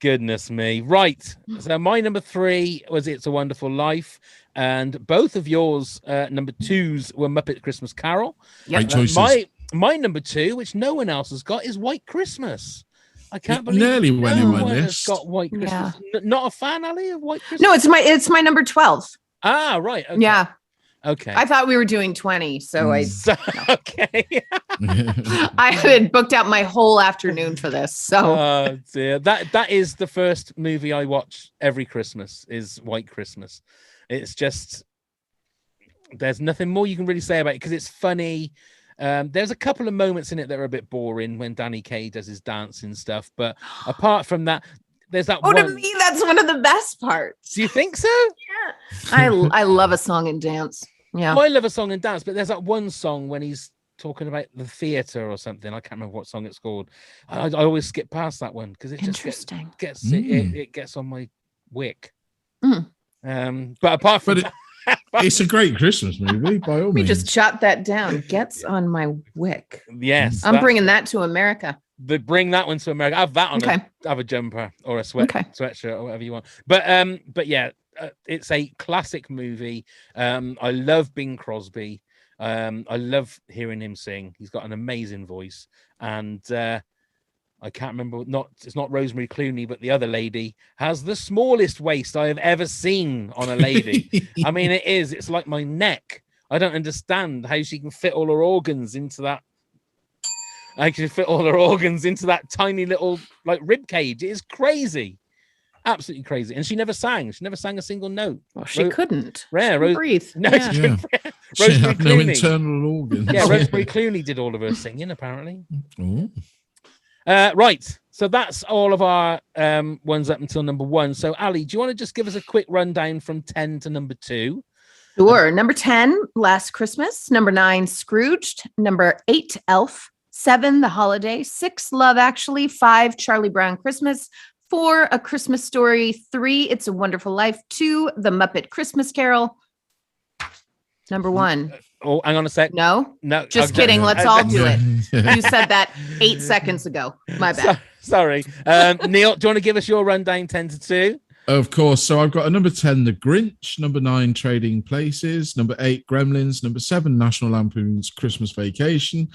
Goodness me. Right. So my number 3 was It's a Wonderful Life. And both of yours, number 2s, were Muppet Christmas Carol. Great choices. My number 2, which no one else has got, is White Christmas. I can't believe nearly went in my one has list. got White Christmas. Yeah. Not a fan, Allie, of White Christmas? No, it's my number 12. Ah, right. Okay. Yeah. Okay. I thought we were doing 20, so okay. I had booked out my whole afternoon for this. So dear. That is the first movie I watch every Christmas, is White Christmas. It's just, there's nothing more you can really say about it because it's funny. There's a couple of moments in it that are a bit boring when Danny Kaye does his dancing stuff, but apart from that, there's that. To me, that's one of the best parts. Do you think so? Yeah, I love a song and dance. Yeah, I love a song and dance, but there's that one song when he's talking about the theater or something. I can't remember what song it's called. I always skip past that one because it just it gets on my wick. But apart from it's a great Christmas movie by all means. We just chop that down. Gets on my wick. Yes, I'm bringing that to America. bring that one to America. Have that on Okay. have a jumper or a sweatshirt or whatever you want. But yeah, it's a classic movie. I love Bing Crosby. I love hearing him sing. He's got an amazing voice, and I can't remember. It's not Rosemary Clooney, but the other lady has the smallest waist I have ever seen on a lady. I mean, it's like my neck. I don't understand how she can fit all her organs into that. I can fit all her organs into that tiny little like rib cage. It is crazy, absolutely crazy. And she never sang. She never sang a single note. Well, she couldn't. Rare. Breathe. No, Yeah. she couldn't. She Rosemary had no Clooney. internal organs. Yeah, Rosemary Clooney did all of her singing, apparently. Ooh. Right. So that's all of our ones up until number 1. So, Ali, do you want to just give us a quick rundown from 10 to number 2? Sure. Number 10, Last Christmas. Number 9, Scrooged. Number 8, Elf. 7, The Holiday. 6, Love Actually. 5, Charlie Brown Christmas. 4, A Christmas Story. 3, It's a Wonderful Life. 2, The Muppet Christmas Carol. Number 1. Oh, hang on a sec. No, No, just okay. kidding. Let's all do it. Yeah. You said that 8 seconds ago. My bad. Sorry. Neil, do you want to give us your rundown 10 to 2? Of course. So I've got a number 10, The Grinch. Number 9, Trading Places. Number 8, Gremlins. Number 7, National Lampoon's Christmas Vacation.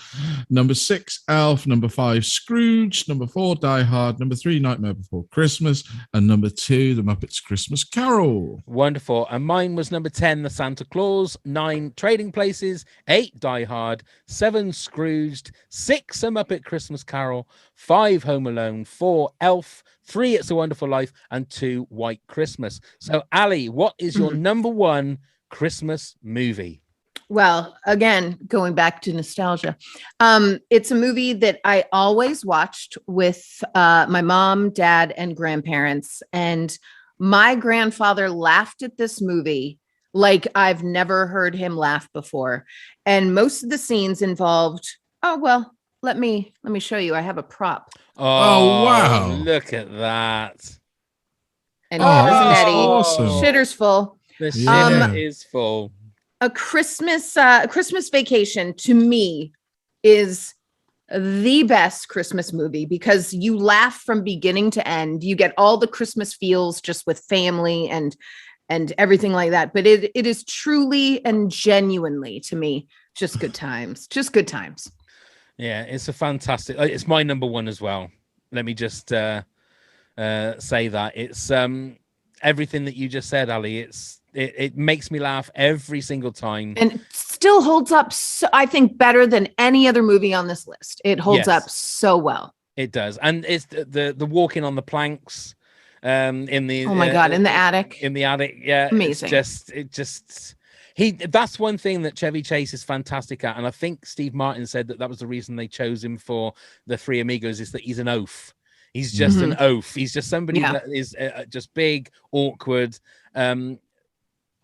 Number 6, Elf. Number 5, Scrooge. Number 4, Die Hard. Number 3, Nightmare Before Christmas. And number 2, The Muppets Christmas Carol. Wonderful. And mine was number 10, The Santa Claus. 9, Trading Places. 8, Die Hard. 7, Scrooged. 6, A Muppet Christmas Carol. 5, Home Alone. 4, Elf. 3, It's a Wonderful Life. And 2, White Christmas. So, Ali, what is your number 1 Christmas movie? Well, again, going back to nostalgia, it's a movie that I always watched with my mom, dad, and grandparents. And my grandfather laughed at this movie like I've never heard him laugh before. And most of the scenes involved, let me show you. I have a prop. Oh, wow. Look at that. And that's Eddie. awesome. Shitter's full. The Yeah. shit is full. A Christmas Vacation to me is the best Christmas movie because you laugh from beginning to end. You get all the Christmas feels just with family and everything like that. But it is truly and genuinely to me just good times. Just good times. Yeah, it's a fantastic. It's my number 1 as well. Let me just say that it's everything that you just said, Ali. It makes me laugh every single time, and it still holds up. So, I think better than any other movie on this list. It holds Yes. up so well. It does, and it's the walking on the planks, in the Oh my God, in the attic. in the attic. Yeah, Amazing. That's one thing that Chevy Chase is fantastic at, and I think Steve Martin said that was the reason they chose him for the Three Amigos, is that he's an oaf. He's just an oaf. He's just somebody that is just big, awkward.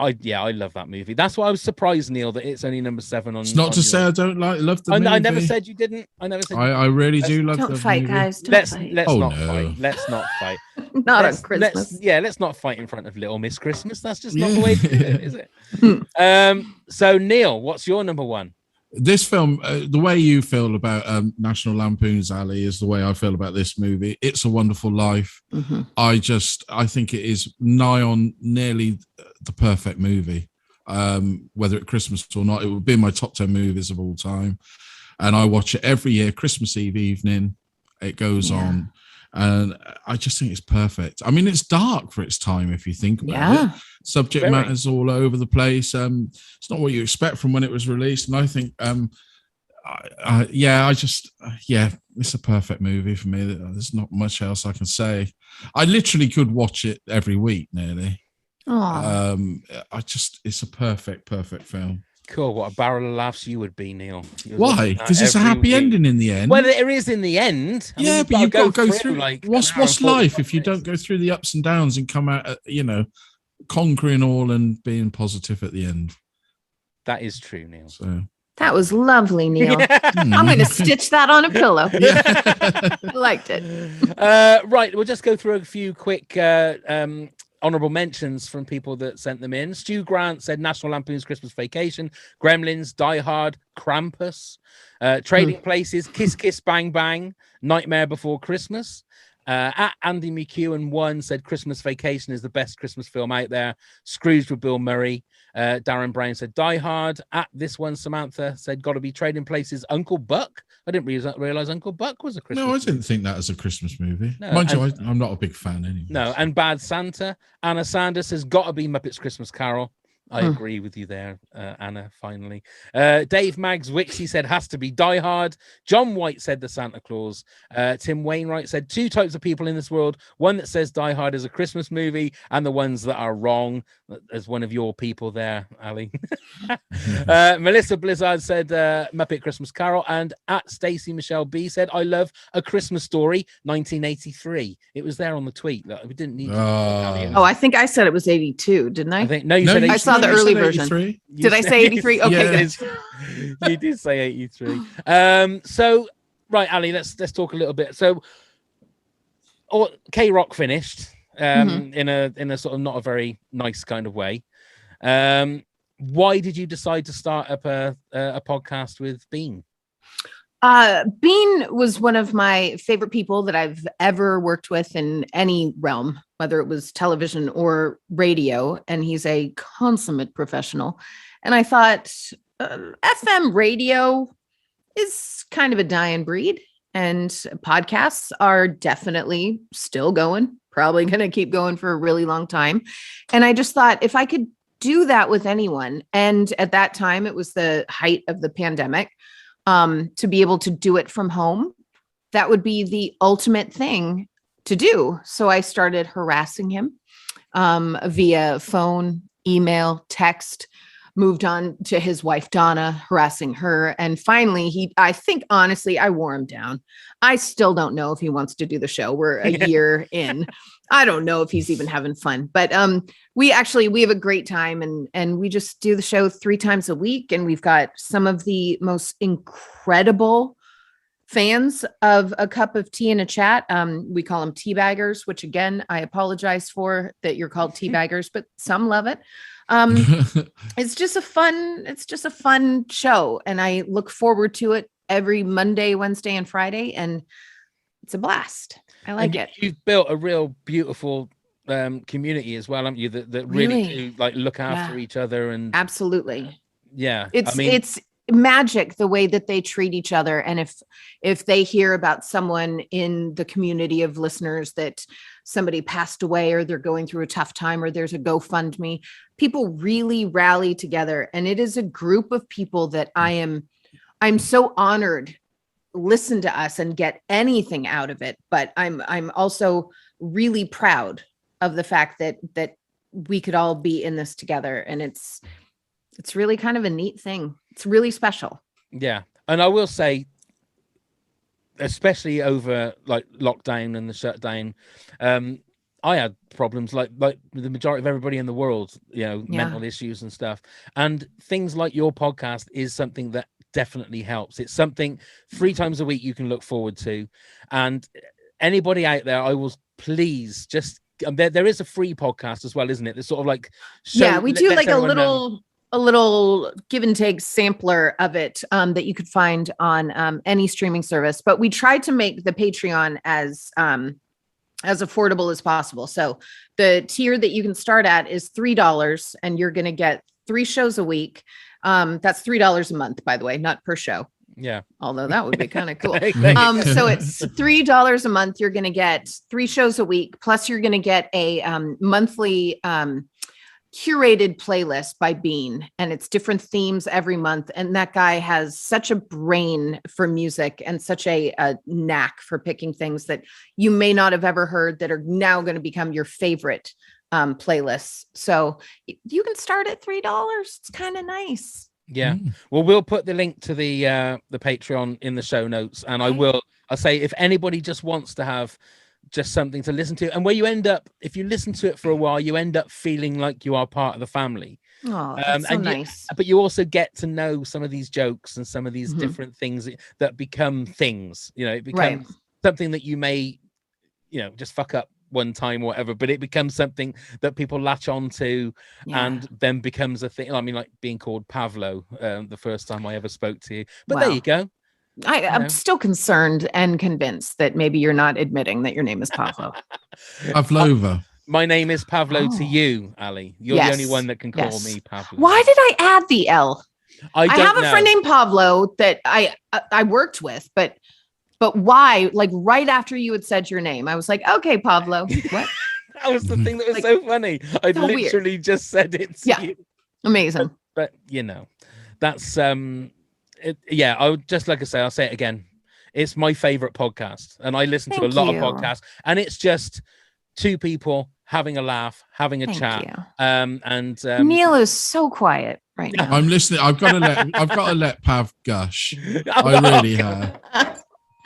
I love that movie. That's why I was surprised, Neil, that it's only number 7 on. It's not to say I don't love the movie. I never said you didn't. I never said. I really do love Don't the fight, movie. guys. Don't Let's fight. let's Oh, not no. fight. Let's not fight. Not let's, on Christmas. Let's not fight in front of Little Miss Christmas. That's just not the way to do it, is it? So Neil, what's your number 1? This film, the way you feel about National Lampoon's Alley is the way I feel about this movie. It's a Wonderful Life. Mhm. I think it is nigh on nearly the perfect movie. Whether at Christmas or not, it would be in my top 10 movies of all time. And I watch it every year, Christmas Eve evening. It goes on. And I just think it's perfect. I mean, it's dark for its time, if you think about it. Subject matters all over the place. It's not what you expect from when it was released. And I think, it's a perfect movie for me. There's not much else I can say. I literally could watch it every week, nearly. It's a perfect film. Cool. What a barrel of laughs you would be, Neil. Why? Because it's a happy ending in the end. Well, there is in the end. I mean, but you've got to go through. like What's life if you don't go through the ups and downs and come out, conquering all and being positive at the end? That is true, Neil. So That was lovely, Neil. I'm going to stitch that on a pillow. I liked it. Right. We'll just go through a few quick honorable mentions from people that sent them in. Stu Grant said National Lampoon's Christmas Vacation, Gremlins, Die Hard, Krampus, Trading Places, Kiss Kiss Bang Bang, Nightmare Before Christmas. At Andy McEwen 1 said Christmas Vacation is the best Christmas film out there. Scrooged with Bill Murray. Darren Brown said Die Hard. At this one, Samantha said Gotta Be Trading Places, Uncle Buck. I didn't realize Uncle Buck was a Christmas No, I movie. didn't think that as a Christmas movie. No, Mind you, I'm not a big fan anyway. No, and Bad Santa. Anna Sanders says Gotta Be Muppets Christmas Carol. I agree with you there, Anna, finally. Dave Maggs Wixie said has to be Die Hard. John White said The Santa Claus. Tim Wainwright said two types of people in this world. One that says Die Hard is a Christmas movie and the ones that are wrong. As one of your people there, Ali. Melissa Blizzard said Muppet Christmas Carol. And at Stacey Michelle B said, I love A Christmas Story, 1983. It was there on the tweet. We didn't need to. Oh, I think I said it was 82, didn't I? I think, no, you said I saw the early version. 83? Did I say 83? Okay, Yeah. good. You did say 83. So right, Ali, let's talk a little bit. So K-Rock finished in a sort of not a very nice kind of way. Why did you decide to start up a podcast with Bean? Bean was one of my favorite people that I've ever worked with in any realm, whether it was television or radio, and he's a consummate professional. And I thought FM radio is kind of a dying breed, and podcasts are definitely still going, probably going to keep going for a really long time. And I just thought if I could do that with anyone, and at that time it was the height of the pandemic, to be able to do it from home, that would be the ultimate thing to do. So I started harassing him via phone, email, text, moved on to his wife, Donna, harassing her. And finally, I think, honestly, I wore him down. I still don't know if he wants to do the show. We're a year in. I don't know if he's even having fun, but we have a great time, and we just do the show 3 times a week. And we've got some of the most incredible fans of A Cup of Tea and a Chat. We call them teabaggers, which again, I apologize for that you're called teabaggers, but some love it. It's just a fun show. And I look forward to it every Monday, Wednesday, and Friday. And it's a blast. I like it. You've built a real beautiful community as well, haven't you? That really do, like, look after each other. And absolutely. Yeah. It's magic the way that they treat each other. And if they hear about someone in the community of listeners that somebody passed away, or they're going through a tough time, or there's a GoFundMe, people really rally together. And it is a group of people that I'm so honored listen to us and get anything out of it. But I'm also really proud of the fact that we could all be in this together. And it's really kind of a neat thing. It's really special. Yeah. And I will say, especially over like lockdown and the shutdown, I had problems like the majority of everybody in the world, mental issues and stuff. And things like your podcast is something that definitely helps. It's something 3 times a week you can look forward to. And anybody out there, I will please just, there is a free podcast as well, isn't it? It's sort of like, we do like a little give and take sampler of it that you could find on any streaming service. But we tried to make the Patreon as affordable as possible. So the tier that you can start at is $3, and you're going to get 3 shows a week. That's $3 a month, by the way, not per show. Yeah. Although that would be kind of cool. So it's $3 a month. You're going to get 3 shows a week. Plus you're going to get a monthly curated playlist by Bean, and it's different themes every month. And that guy has such a brain for music and such a knack for picking things that you may not have ever heard that are now going to become your favorite playlists. So you can start at $3. It's kind of nice. Yeah. Well, we'll put the link to the Patreon in the show notes, and I'll say if anybody just wants to have just something to listen to, and where you end up, if you listen to it for a while, you end up feeling like you are part of the family. Oh, that's so nice. But you also get to know some of these jokes and some of these different things that become things. It becomes something that you may, just fuck up one time or whatever, but it becomes something that people latch on to and then becomes a thing. I mean, like being called Pavlo the first time I ever spoke to you. But there you go. I'm still concerned and convinced that maybe you're not admitting that your name is Pavlo. Pavlova. My name is Pavlo to you, Allie. You're the only one that can call me Pavlo. Why did I add the L? I have a know. friend named Pavlo that I worked with, but why? Like right after you had said your name, I was like, okay, Pavlo. What? That was the thing that was so funny. I so literally weird. just said it to you. Amazing. But you know, that's I would just like I say, I'll say it again. It's my favorite podcast, and I listen to a lot of podcasts, and it's just two people having a laugh, having a chat. And Neil is so quiet right now. I'm listening. I've got to let Pav gush. I really have.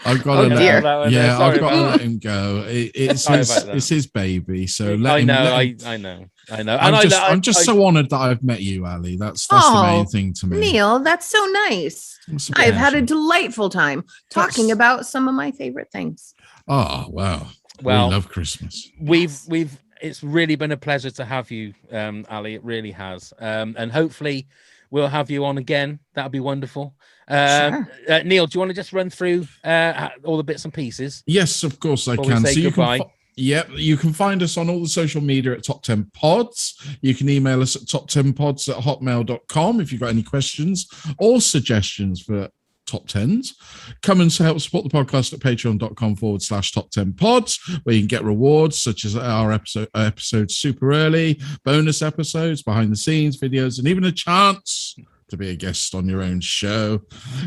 I've got to let him, I've got to let him go. It's his baby. So let him. I know. I'm just so honored that I've met you, Allie. That's the main thing to me. Neil, that's so nice. I've had a delightful time talking about some of my favorite things. Oh wow. Well, we love Christmas. It's really been a pleasure to have you, Allie. It really has. And hopefully we'll have you on again. That'll be wonderful. Sure. Neil, do you want to just run through all the bits and pieces? Yes, of course I can. So you can find us on all the social media at Top 10 Pods. You can email us at toptenpods@hotmail.com if you've got any questions or suggestions for top 10s. Come and help support the podcast at patreon.com/top10pods, where you can get rewards such as our episodes super early, bonus episodes, behind the scenes videos, and even a chance to be a guest on your own show.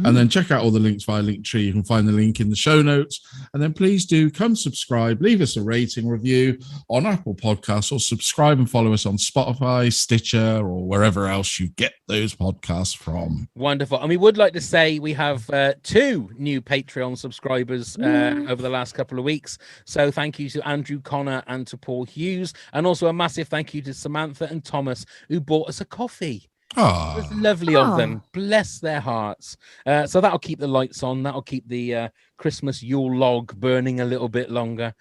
And then check out all the links via Linktree. You can find the link in the show notes. And then please do come subscribe, leave us a rating review on Apple Podcasts, or subscribe and follow us on Spotify, Stitcher, or wherever else you get those podcasts from. Wonderful. And we would like to say we have 2 new Patreon subscribers over the last couple of weeks. So thank you to Andrew Connor and to Paul Hughes. And also a massive thank you to Samantha and Thomas, who bought us a coffee. Oh, it was lovely of them. Bless their hearts. So that'll keep the lights on. That'll keep the Christmas Yule log burning a little bit longer.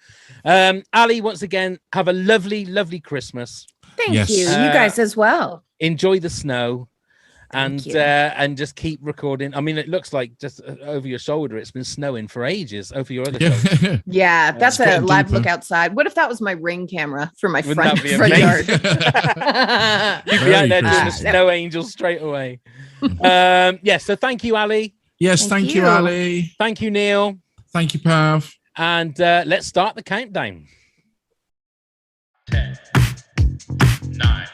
Allie, once again, have a lovely, lovely Christmas. Thank you. You guys as well. Enjoy the snow. And just keep recording. I mean, it looks like just over your shoulder, it's been snowing for ages over your other shoulder. Yeah, that's a live deeper look outside. What if that was my Ring camera for my Wouldn't front that be yard? You'd be out there doing the snow angel straight away. So thank you, Allie. Yes, thank you, Allie. Thank you, Neil. Thank you, Pav. And let's start the countdown. 10, 9.